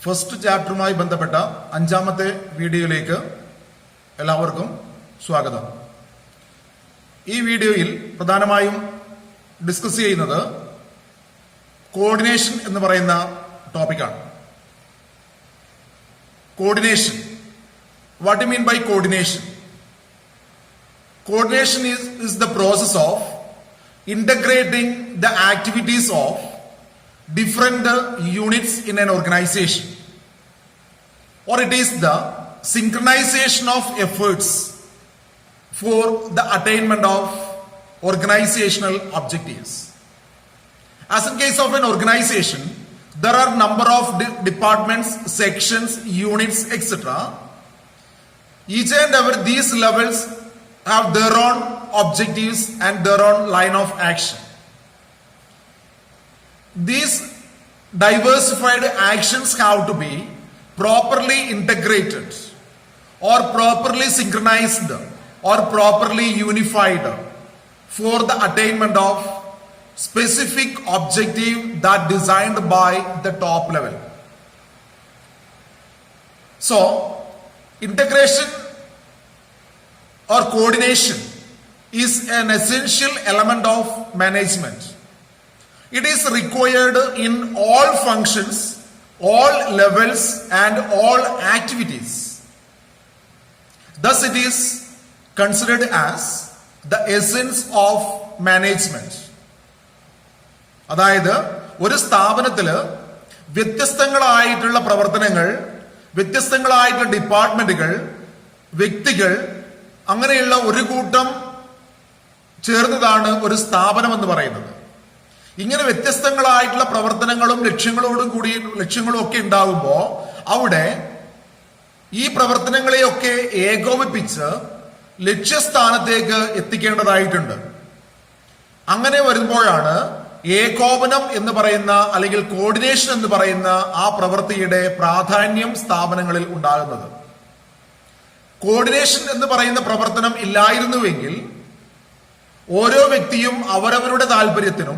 First ചാപ്റ്ററുമായി ബന്ധപ്പെട്ട അഞ്ചാമത്തെ വീഡിയോയിലേക്ക് എല്ലാവർക്കും സ്വാഗതം. ഈ വീഡിയോയിൽ പ്രധാനമായും ഡിസ്കസ് ചെയ്യുന്നത് കോർഡിനേഷൻ എന്ന് പറയുന്ന ടോപ്പിക്കാണ്. Coordination, what you mean by coordination? Coordination is the process of integrating the activities of different units in an organization, or it is the synchronization of efforts for the attainment of organizational objectives. As in case of an organization, there are number of departments, sections, units, etc. Each and every these levels have their own objectives and their own line of action. These diversified actions have to be properly integrated or properly synchronized or properly unified for the attainment of specific objective that designed by the top level. So, integration or coordination is an essential element of management. It is required in all functions, all levels, and all activities. Thus, it is considered as the essence of management. അതായത് ഒരു സ്ഥാപനത്തില് വ്യത്യസ്തങ്ങളായിട്ടുള്ള പ്രവർത്തനങ്ങൾ, വ്യത്യസ്തങ്ങളായിട്ടുള്ള ഡിപ്പാർട്ട്മെന്റുകൾ, വ്യക്തികൾ, അങ്ങനെയുള്ള ഒരു കൂട്ടം ചേർന്നതാണ് ഒരു സ്ഥാപനം എന്ന് പറയുന്നത്. ഇങ്ങനെ വ്യത്യസ്തങ്ങളായിട്ടുള്ള പ്രവർത്തനങ്ങളും ലക്ഷ്യങ്ങളും ഒക്കെ ഉണ്ടാകുമ്പോൾ അവിടെ ഈ പ്രവർത്തനങ്ങളെയൊക്കെ ഏകോപിപ്പിച്ച് ലക്ഷ്യസ്ഥാനത്തേക്ക് എത്തിക്കേണ്ടതായിട്ടുണ്ട്. അങ്ങനെ വരുമ്പോഴാണ് ഏകോപനം എന്ന് പറയുന്ന അല്ലെങ്കിൽ കോർഡിനേഷൻ എന്ന് പറയുന്ന ആ പ്രവൃത്തിയുടെ പ്രാധാന്യം സ്ഥാപനങ്ങളിൽ ഉണ്ടാകുന്നത്. കോർഡിനേഷൻ എന്ന് പറയുന്ന പ്രവർത്തനം ഇല്ലായിരുന്നുവെങ്കിൽ ഓരോ വ്യക്തിയും അവരവരുടെ താല്പര്യത്തിനും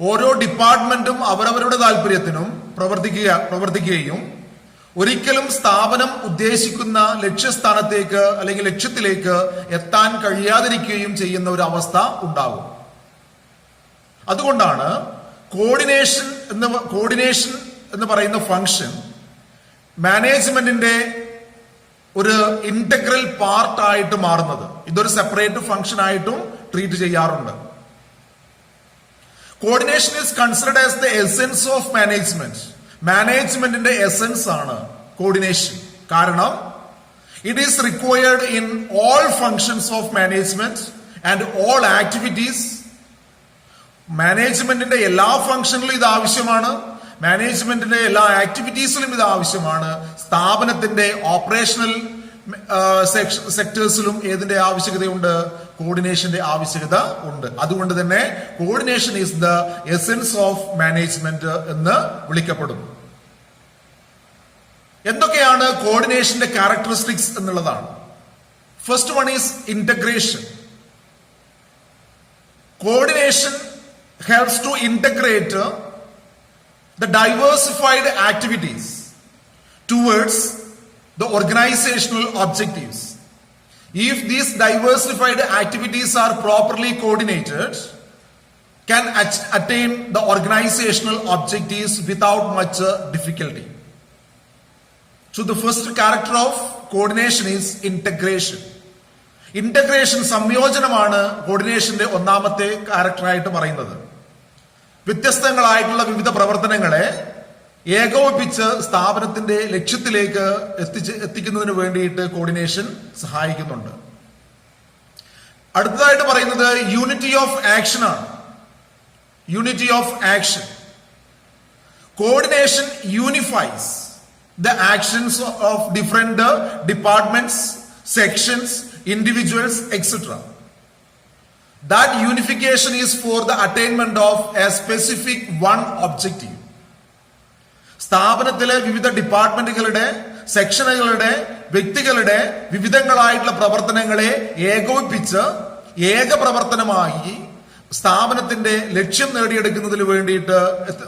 ഓരോ ഡിപ്പാർട്ട്മെന്റും അവരവരുടെ താല്പര്യത്തിനും പ്രവർത്തിക്കുകയും ഒരിക്കലും സ്ഥാപനം ഉദ്ദേശിക്കുന്ന ലക്ഷ്യസ്ഥാനത്തേക്ക് അല്ലെങ്കിൽ ലക്ഷ്യത്തിലേക്ക് എത്താൻ കഴിയാതിരിക്കുകയും ചെയ്യുന്ന ഒരു അവസ്ഥ ഉണ്ടാകും. അതുകൊണ്ടാണ് കോർഡിനേഷൻ എന്ന് പറയുന്ന ഫംഗ്ഷൻ മാനേജ്മെന്റിന്റെ ഒരു ഇന്റഗ്രൽ പാർട്ട് ആയിട്ട് മാറുന്നത്. ഇതൊരു സെപ്പറേറ്റ് ഫംഗ്ഷൻ ആയിട്ടും ട്രീറ്റ് ചെയ്യാറുണ്ട്. Coordination is considered as the essence of management. മാനേജ്മെന്റിന്റെ എസെൻസ് ആണ് കോർഡിനേഷൻ. കാരണം it is required in all functions of management and all activities. മാനേജ്മെന്റിന്റെ എല്ലാ ഫംഗ്ഷനിലും ഇത് ആവശ്യമാണ്. മാനേജ്മെന്റിന്റെ എല്ലാ ആക്ടിവിറ്റീസിലും ഇത് ആവശ്യമാണ്. സ്ഥാപനത്തിന്റെ ഓപ്പറേഷണൽ സെക്ടേഴ്സിലും ഏതിന്റെ ആവശ്യകതയുണ്ട്? കോർഡിനേഷന്റെ ആവശ്യകത ഉണ്ട്. അതുകൊണ്ട് തന്നെ coordination is the essence of management എന്ന് വിളിക്കപ്പെടുന്നു. എന്തൊക്കെയാണ് കോർഡിനേഷന്റെ ക്യാരക്ടറിസ്റ്റിക്സ് എന്നുള്ളതാണ്. First one is integration. Coordination helps to integrate the diversified activities towards the organizational objectives. If these diversified activities are properly coordinated, can attain the organizational objectives without much difficulty. So the first character of coordination is integration. Integration, സംയോജനമാണ് കോർഡിനേഷന്റെ ഒന്നാമത്തെ ക്യാരക്ടറായിട്ട് പറയുന്നത്. വ്യത്യസ്തങ്ങളായിട്ടുള്ള വിവിധ പ്രവർത്തനങ്ങളെ ഏകോപിപ്പിച്ച് സ്ഥാപനത്തിന്റെ ലക്ഷ്യത്തിലേക്ക് എത്തിക്കുന്നതിന് വേണ്ടിയിട്ട് coordination സഹായിക്കുന്നുണ്ട്. അടുത്തതായിട്ട് പറയുന്നത് യൂണിറ്റി ഓഫ് ആക്ഷൻ ആണ്. Unity of action. Coordination unifies the actions of different departments, sections, individuals, etc. That unification is for the attainment of a specific one objective. സ്ഥാപനത്തിലെ വിവിധ ഡിപ്പാർട്ട്മെന്റുകളുടെ, സെക്ഷനുകളുടെ, വ്യക്തികളുടെ വിവിധങ്ങളായിട്ടുള്ള പ്രവർത്തനങ്ങളെ ഏകോപിപ്പിച്ച് ഏക പ്രവർത്തനമായി സ്ഥാപനത്തിന്റെ ലക്ഷ്യം നേടിയെടുക്കുന്നതിന് വേണ്ടിയിട്ട്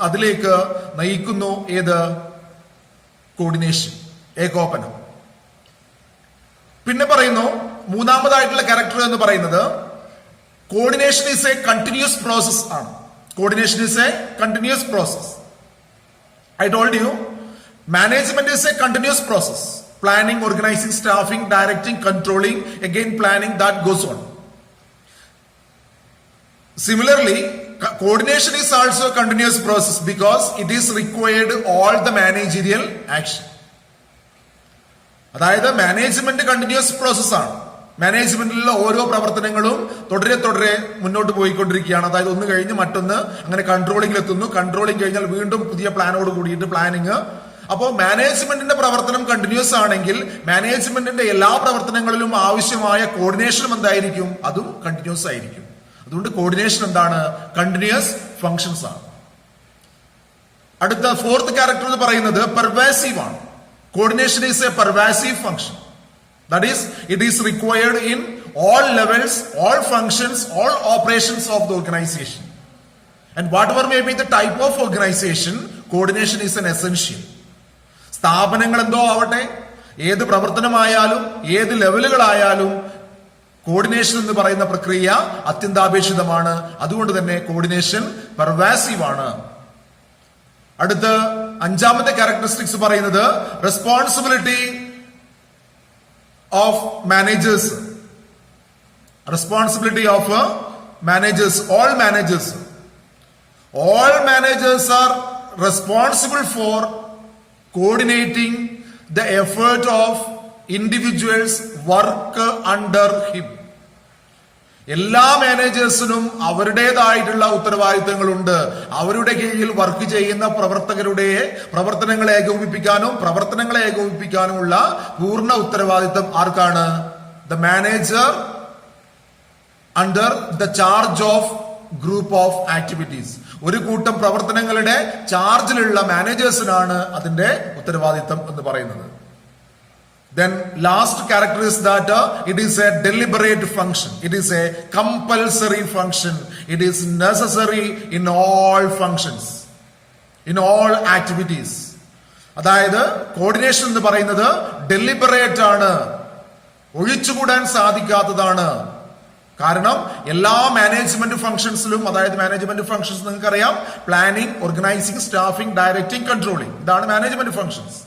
അതിലേക്ക് നയിക്കുന്നു. ഏത്? കോർഡിനേഷൻ, ഏകോപനം. പിന്നെ പറയുന്നു മൂന്നാമതായിട്ടുള്ള ക്യാരക്ടർ എന്ന് പറയുന്നത് coordination is a continuous process ആണ്. Coordination is a continuous process. I told you management is a continuous process. Planning, organizing, staffing, directing, controlling, again planning, that goes on. Similarly, coordination is also a continuous process because it is required all the managerial action. അതായത് management continuous process ആണ്. മാനേജ്മെന്റിലുള്ള ഓരോ പ്രവർത്തനങ്ങളും തുടരെ മുന്നോട്ട് പോയിക്കൊണ്ടിരിക്കുകയാണ്. അതായത് ഒന്ന് കഴിഞ്ഞ് മറ്റൊന്ന് അങ്ങനെ കൺട്രോളിംഗിൽ എത്തുന്നു. കൺട്രോളിംഗ് കഴിഞ്ഞാൽ വീണ്ടും പുതിയ പ്ലാനോട് കൂടിയിട്ട് പ്ലാനിങ്. അപ്പോൾ മാനേജ്മെന്റിന്റെ പ്രവർത്തനം കണ്ടിന്യൂസ് ആണെങ്കിൽ മാനേജ്മെന്റിന്റെ എല്ലാ പ്രവർത്തനങ്ങളിലും ആവശ്യമായ കോർഡിനേഷനും എന്തായിരിക്കും? അതും കണ്ടിന്യൂസ് ആയിരിക്കും. അതുകൊണ്ട് കോർഡിനേഷൻ എന്താണ്? കണ്ടിന്യൂസ് ഫങ്ഷൻസ് ആണ്. അടുത്ത ഫോർത്ത് ക്യാരക്ടർ എന്ന് പറയുന്നത് പെർവാസീവ് ആണ്. Coordination is A pervasive function. That is it is required in all levels, all functions, all operations of the organisation. And what ever may be the type of organisation, coordination is N essential. സ്ഥാപനങ്ങൾ എന്തോ ആവട്ടെ, ഏത് പ്രവർത്തനമായാലും ഏത് ലെവലുകളായാലും coordination എന്ന് പറയുന്ന പ്രക്രിയ അത്യന്താപേക്ഷിതമാണ്. അതുകൊണ്ട് തന്നെ കോർഡിനേഷൻ പെർവാസീവ് ആണ്. അടുത്ത അഞ്ചാമത്തെ ക്യാരക്ടറിസ്റ്റിക്സ് പറയുന്നത് responsibility of managers. Responsibility of managers. All managers are responsible for coordinating the effort of individuals work under him. എല്ലാ മാനേജേഴ്സിനും അവരുടേതായിട്ടുള്ള ഉത്തരവാദിത്തങ്ങളുണ്ട്. അവരുടെ കീഴിൽ വർക്ക് ചെയ്യുന്ന പ്രവർത്തകരുടെ പ്രവർത്തനങ്ങളെ ഏകോപിപ്പിക്കാനുമുള്ള പൂർണ്ണ ഉത്തരവാദിത്തം ആർക്കാണ്? The manager under the charge of group of activities. ഒരു കൂട്ടം പ്രവർത്തനങ്ങളുടെ ചാർജിലുള്ള മാനേജേഴ്സിനാണ് അതിന്റെ ഉത്തരവാദിത്തം എന്ന് പറയുന്നത്. Then last character is that it is a deliberate function. It is a compulsory function. It is necessary in all functions, in all activities. അതായത് coordination എന്ന് പറയുന്നത് ഡെലിബറേറ്റ് ആണ്, ഒഴിച്ചുകൂടാൻ സാധിക്കാത്തതാണ്. കാരണം എല്ലാ മാനേജ്മെന്റ് ഫംഗ്ഷൻസിലും, അതായത് മാനേജ്മെന്റ് ഫംഗ്ഷൻസ് നിങ്ങൾക്കറിയാം, planning, organising, staffing, directing, controlling, ഇതാണ് മാനേജ്മെന്റ് ഫംഗ്ഷൻസ്.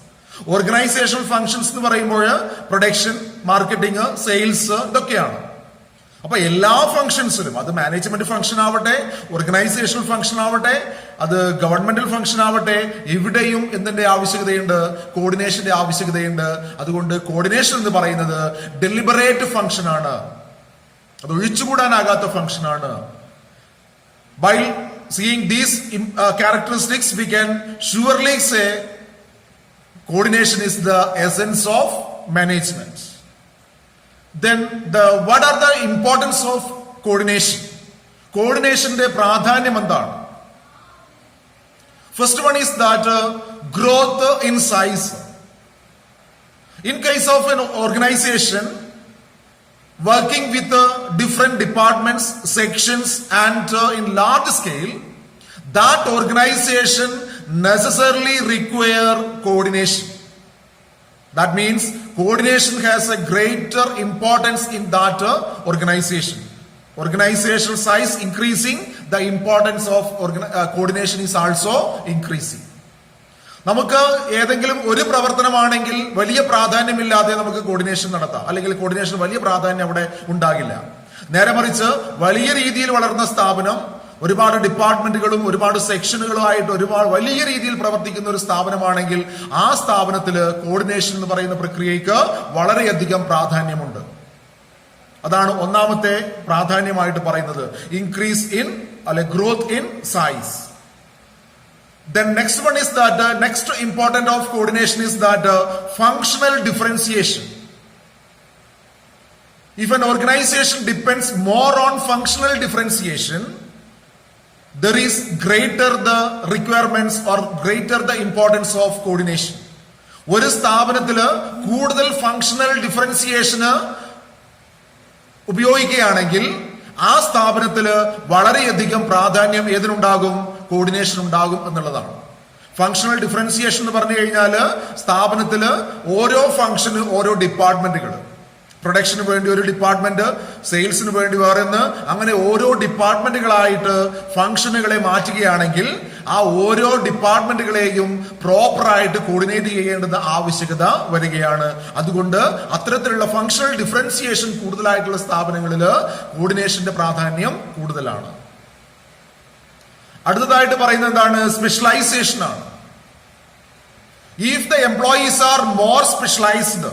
ഓർഗനൈസേഷൻ ഫംഗ്ഷൻസ് എന്ന് പറയുമ്പോൾ പ്രൊഡക്ഷൻ, മാർക്കറ്റിംഗ്, സെയിൽസ്, ഇതൊക്കെയാണ്. അപ്പൊ എല്ലാ ഫംഗ്ഷൻസിലും, അത് മാനേജ്മെന്റ് ഫംഗ്ഷൻ ആവട്ടെ, ഓർഗനൈസേഷണൽ ഫംഗ്ഷൻ ആവട്ടെ, അത് ഗവൺമെന്റൽ ഫംഗ്ഷൻ ആവട്ടെ, ഇവിടെയും എന്തിന്റെ ആവശ്യകതയുണ്ട്? കോർഡിനേഷന്റെ ആവശ്യകതയുണ്ട്. അതുകൊണ്ട് കോർഡിനേഷൻ എന്ന് പറയുന്നത് ഡെലിബറേറ്റ് ഫംഗ്ഷൻ ആണ്, അത് ഒഴിച്ചുകൂടാനാകാത്ത ഫംഗ്ഷൻ ആണ്. By seeing these characteristics, we can surely say coordination is the essence of management. Then what are the importance of coordination? Coordinationന്റെ പ്രാധാന്യം എന്താണ്? First one is that growth in size. In case of an organization working with different departments, sections, and in large scale, that organization necessarily require coordination. That means coordination has a greater importance in that organization. Organizational size increasing, the importance of coordination is also increasing. നമുക്ക് ഏതെങ്കിലും ഒരു പ്രവർത്തനമാണെങ്കിൽ വലിയ പ്രാധാന്യമില്ലാതെ നമുക്ക് coordination നടത്താം, അല്ലെങ്കിൽ coordination വലിയ പ്രാധാന്യം അവിടെ ഉണ്ടാകില്ല. നേരെ മറിച്ച് വലിയ രീതിയിൽ വളർന്ന സ്ഥാപനം, ഒരുപാട് ഡിപ്പാർട്ട്മെന്റുകളും ഒരുപാട് സെക്ഷനുകളുമായിട്ട് ഒരുപാട് വലിയ രീതിയിൽ പ്രവർത്തിക്കുന്ന ഒരു സ്ഥാപനമാണെങ്കിൽ ആ സ്ഥാപനത്തിൽ കോർഡിനേഷൻ എന്ന് പറയുന്ന പ്രക്രിയയ്ക്ക് വളരെയധികം പ്രാധാന്യമുണ്ട്. അതാണ് ഒന്നാമത്തെ പ്രാധാന്യമായിട്ട് പറയുന്നത്, ഇൻക്രീസ് ഇൻ അല്ലെ growth in size. Then next one is that next important of coordination is that functional differentiation. If an organization depends more on functional differentiation, there is greater the requirements or greater the importance of coordination. ഒരു സ്ഥാപനത്തില് കൂടുതൽ functional ഡിഫറൻസിയേഷന് ഉപയോഗിക്കുകയാണെങ്കിൽ ആ സ്ഥാപനത്തില് വളരെയധികം പ്രാധാന്യം ഏതിനുണ്ടാകും? Coordination ഉണ്ടാകും എന്നുള്ളതാണ്. ഫങ്ഷണൽ ഡിഫറൻസിയേഷൻ എന്ന് പറഞ്ഞു കഴിഞ്ഞാൽ സ്ഥാപനത്തില് ഓരോ ഫംഗ്ഷന് ഓരോ ഡിപ്പാർട്ട്മെന്റുകൾ, പ്രൊഡക്ഷന് വേണ്ടി ഒരു ഡിപ്പാർട്ട്മെന്റ്, സെയിൽസിന് വേണ്ടി വേറെന്ന്, അങ്ങനെ ഓരോ ഡിപ്പാർട്ട്മെന്റുകളായിട്ട് ഫംഗ്ഷനുകളെ മാറ്റുകയാണെങ്കിൽ ആ ഓരോ ഡിപ്പാർട്ട്മെന്റുകളെയും പ്രോപ്പറായിട്ട് കോർഡിനേറ്റ് ചെയ്യേണ്ടുന്ന ആവശ്യകത വരികയാണ്. അതുകൊണ്ട് അത്തരത്തിലുള്ള ഫങ്ഷണൽ ഡിഫറൻസിയേഷൻ കൂടുതലായിട്ടുള്ള സ്ഥാപനങ്ങളിൽ കോർഡിനേഷന്റെ പ്രാധാന്യം കൂടുതലാണ്. അടുത്തതായിട്ട് പറയുന്നത് എന്താണ്? സ്പെഷ്യലൈസേഷൻ ആണ്. If the employees are more specialised,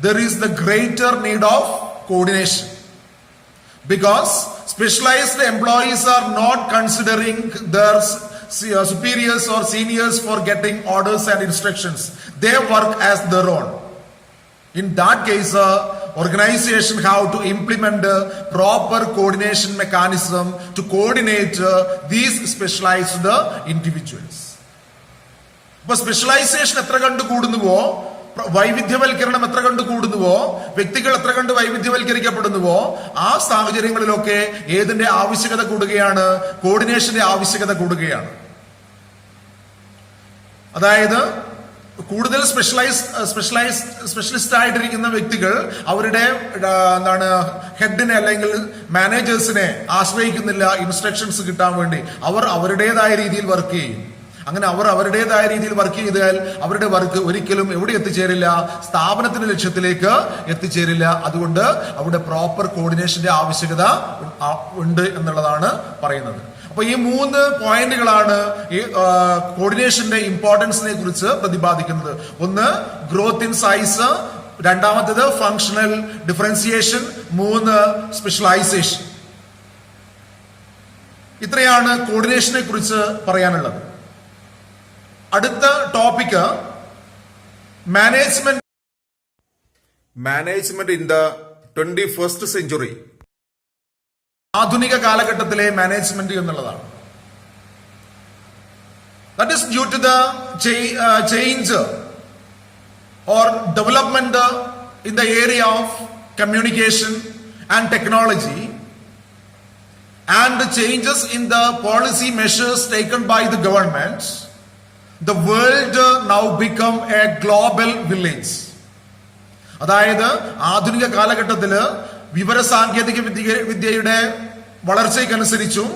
there is the greater need of coordination, because specialized employees are not considering their superiors or seniors for getting orders and instructions. They work as their own. In that case, organization have to implement a proper coordination mechanism to coordinate these specialized individuals. But specialization എത്ര കണ്ടു കൂടുന്നുവോ, വൈവിധ്യവൽക്കരണം എത്ര കണ്ട് കൂടുന്നുവോ, വ്യക്തികൾ എത്ര കണ്ട് വൈവിധ്യവൽക്കരിക്കപ്പെടുന്നുവോ, ആ സാഹചര്യങ്ങളിലൊക്കെ ഏതിന്റെ ആവശ്യകത കൂടുകയാണ്? കോർഡിനേഷന്റെ ആവശ്യകത കൂടുകയാണ്. അതായത് കൂടുതൽ സ്പെഷ്യലിസ്റ്റ് ആയിട്ടിരിക്കുന്ന വ്യക്തികൾ അവരുടെ ഹെഡിനെ അല്ലെങ്കിൽ മാനേജേഴ്സിനെ ആശ്രയിക്കുന്നില്ല ഇൻസ്ട്രക്ഷൻസ് കിട്ടാൻ വേണ്ടി. അവർ അവരുടേതായ രീതിയിൽ വർക്ക് ചെയ്യും. അങ്ങനെ അവർ അവരുടേതായ രീതിയിൽ വർക്ക് ചെയ്താൽ അവരുടെ വർക്ക് ഒരിക്കലും എവിടെ എത്തിച്ചേരില്ല? സ്ഥാപനത്തിന്റെ ലക്ഷ്യത്തിലേക്ക് എത്തിച്ചേരില്ല. അതുകൊണ്ട് അവിടെ പ്രോപ്പർ കോർഡിനേഷന്റെ ആവശ്യകത ഉണ്ട് എന്നുള്ളതാണ് പറയുന്നത്. അപ്പൊ ഈ 3 പോയിന്റുകളാണ് ഈ കോർഡിനേഷന്റെ ഇമ്പോർട്ടൻസിനെ കുറിച്ച് പ്രതിപാദിക്കുന്നത്. ഒന്ന്, ഗ്രോത്ത് ഇൻ സൈസ്. രണ്ടാമത്തേത് ഫങ്ഷണൽ ഡിഫറൻസിയേഷൻ. 3, സ്പെഷ്യലൈസേഷൻ. ഇത്രയാണ് കോർഡിനേഷനെ കുറിച്ച് പറയാനുള്ളത്. അടുത്ത topic management in the 21st century. ആധുനിക കാലഘട്ടത്തിലെ മാനേജ്മെന്റ് എന്നുള്ളതാണ്. That is due to the change or development in the area of communication and technology and the changes in the policy measures taken by the government. The world now become a global village. അതായത് ആധുനിക കാലഘട്ടത്തില് വിവര സാങ്കേതിക വിദ്യയുടെ വളർച്ചയ്ക്കനുസരിച്ചും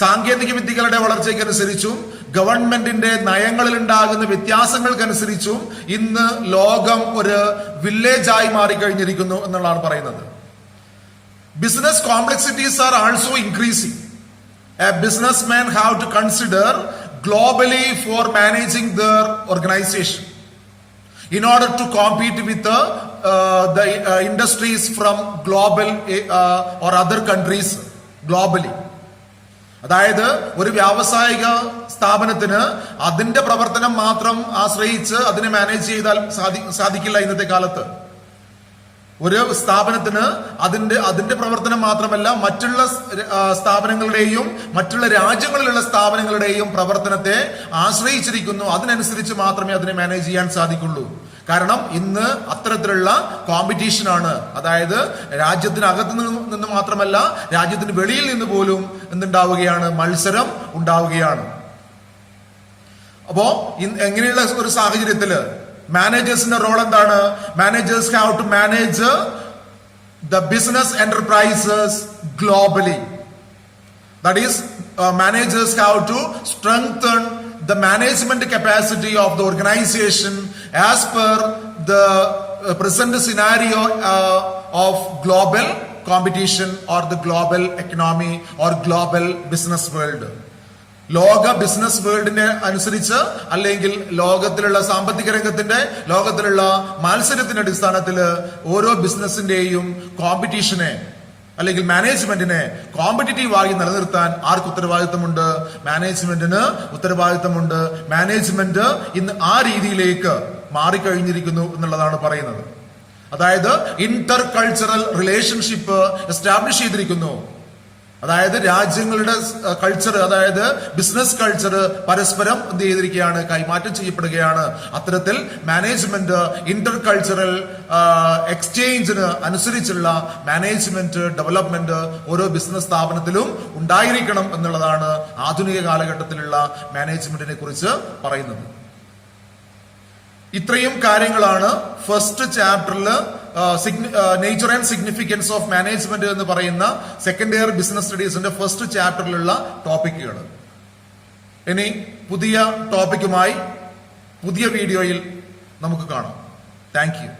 സാങ്കേതിക വിദ്യകളുടെ വളർച്ചയ്ക്കനുസരിച്ചും ഗവൺമെന്റിന്റെ നയങ്ങളിൽ ഉണ്ടാകുന്ന വ്യത്യാസങ്ങൾക്കനുസരിച്ചും ഇന്ന് ലോകം ഒരു വില്ലേജായി മാറിക്കഴിഞ്ഞിരിക്കുന്നു എന്നുള്ളതാണ് പറയുന്നത്. Business complexities are also increasing. A businessman have to consider globally for managing their organization in order to compete with the industries from global or other countries globally. അതായത് ഒരു വ്യാവസായിക സ്ഥാപനത്തിന് അതിന്റെ പ്രവർത്തനം മാത്രം ആശ്രയിച്ച് അതിനെ മാനേജ് ചെയ്താൽ സാധിക്കില്ല ഇന്നത്തെ കാലത്ത്. ഒരു സ്ഥാപനത്തിന് അതിന്റെ പ്രവർത്തനം മാത്രമല്ല മറ്റുള്ള സ്ഥാപനങ്ങളുടെയും മറ്റുള്ള രാജ്യങ്ങളിലുള്ള സ്ഥാപനങ്ങളുടെയും പ്രവർത്തനത്തെ ആശ്രയിച്ചിരിക്കുന്നു. അതിനനുസരിച്ച് മാത്രമേ അതിനെ മാനേജ് ചെയ്യാൻ സാധിക്കുള്ളൂ. കാരണം ഇന്ന് അത്തരത്തിലുള്ള കോമ്പറ്റീഷനാണ്. അതായത് രാജ്യത്തിനകത്ത് നിന്ന് മാത്രമല്ല രാജ്യത്തിന് വെളിയിൽ നിന്ന് പോലും എന്തുണ്ടാവുകയാണ്? മത്സരം ഉണ്ടാവുകയാണ്. അപ്പോ എങ്ങനെയുള്ള ഒരു സാഹചര്യത്തില് മാനേജേഴ്സിന്റെ റോൾ എന്താണ്? Managers have to manage the business enterprises globally. That is managers have to strengthen the management capacity of the organization as per the present scenario of global competition or the global economy or global business world. ലോക business വേൾഡിനെ അനുസരിച്ച് അല്ലെങ്കിൽ ലോകത്തിലുള്ള സാമ്പത്തിക രംഗത്തിന്റെ ലോകത്തിലുള്ള മത്സരത്തിന്റെ അടിസ്ഥാനത്തിൽ ഓരോ ബിസിനസിന്റെയും കോമ്പറ്റീഷനെ അല്ലെങ്കിൽ മാനേജ്മെന്റിനെ കോമ്പറ്റീറ്റീവ് ആയി നിലനിർത്താൻ ആർക്ക് ഉത്തരവാദിത്തമുണ്ട്? മാനേജ്മെന്റിന് ഉത്തരവാദിത്തമുണ്ട്. മാനേജ്മെന്റ് ഇന്ന് ആ രീതിയിലേക്ക് മാറിക്കഴിഞ്ഞിരിക്കുന്നു എന്നുള്ളതാണ് പറയുന്നത്. അതായത് ഇന്റർ കൾച്ചറൽ റിലേഷൻഷിപ്പ് എസ്റ്റാബ്ലിഷ് ചെയ്തിരിക്കുന്നു. അതായത് രാജ്യങ്ങളുടെ കൾച്ചർ, അതായത് ബിസിനസ് കൾച്ചർ പരസ്പരം എന്ത് ചെയ്തിരിക്കുകയാണ്, കൈമാറ്റം ചെയ്യപ്പെടുകയാണ്. അത്തരത്തിൽ മാനേജ്മെന്റ് ഇന്റർ കൾച്ചറൽ എക്സ്ചേഞ്ചിന് അനുസരിച്ചുള്ള മാനേജ്മെന്റ് ഡെവലപ്മെന്റ് ഓരോ ബിസിനസ് സ്ഥാപനത്തിലും ഉണ്ടായിരിക്കണം എന്നുള്ളതാണ് ആധുനിക കാലഘട്ടത്തിലുള്ള മാനേജ്മെന്റിനെ കുറിച്ച് പറയുന്നത്. ഇത്രയും കാര്യങ്ങളാണ് ഫസ്റ്റ് ചാപ്റ്ററിൽ nature and significance of management എന്ന് പറയുന്ന സെക്കൻഡ് ഇയർ ബിസിനസ് സ്റ്റഡീസിന്റെ ഫസ്റ്റ് ചാപ്റ്ററിലുള്ള ടോപ്പിക്കുകൾ. ഇനി പുതിയ ടോപ്പിക്കുമായി പുതിയ വീഡിയോയിൽ നമുക്ക് കാണാം. Thank you.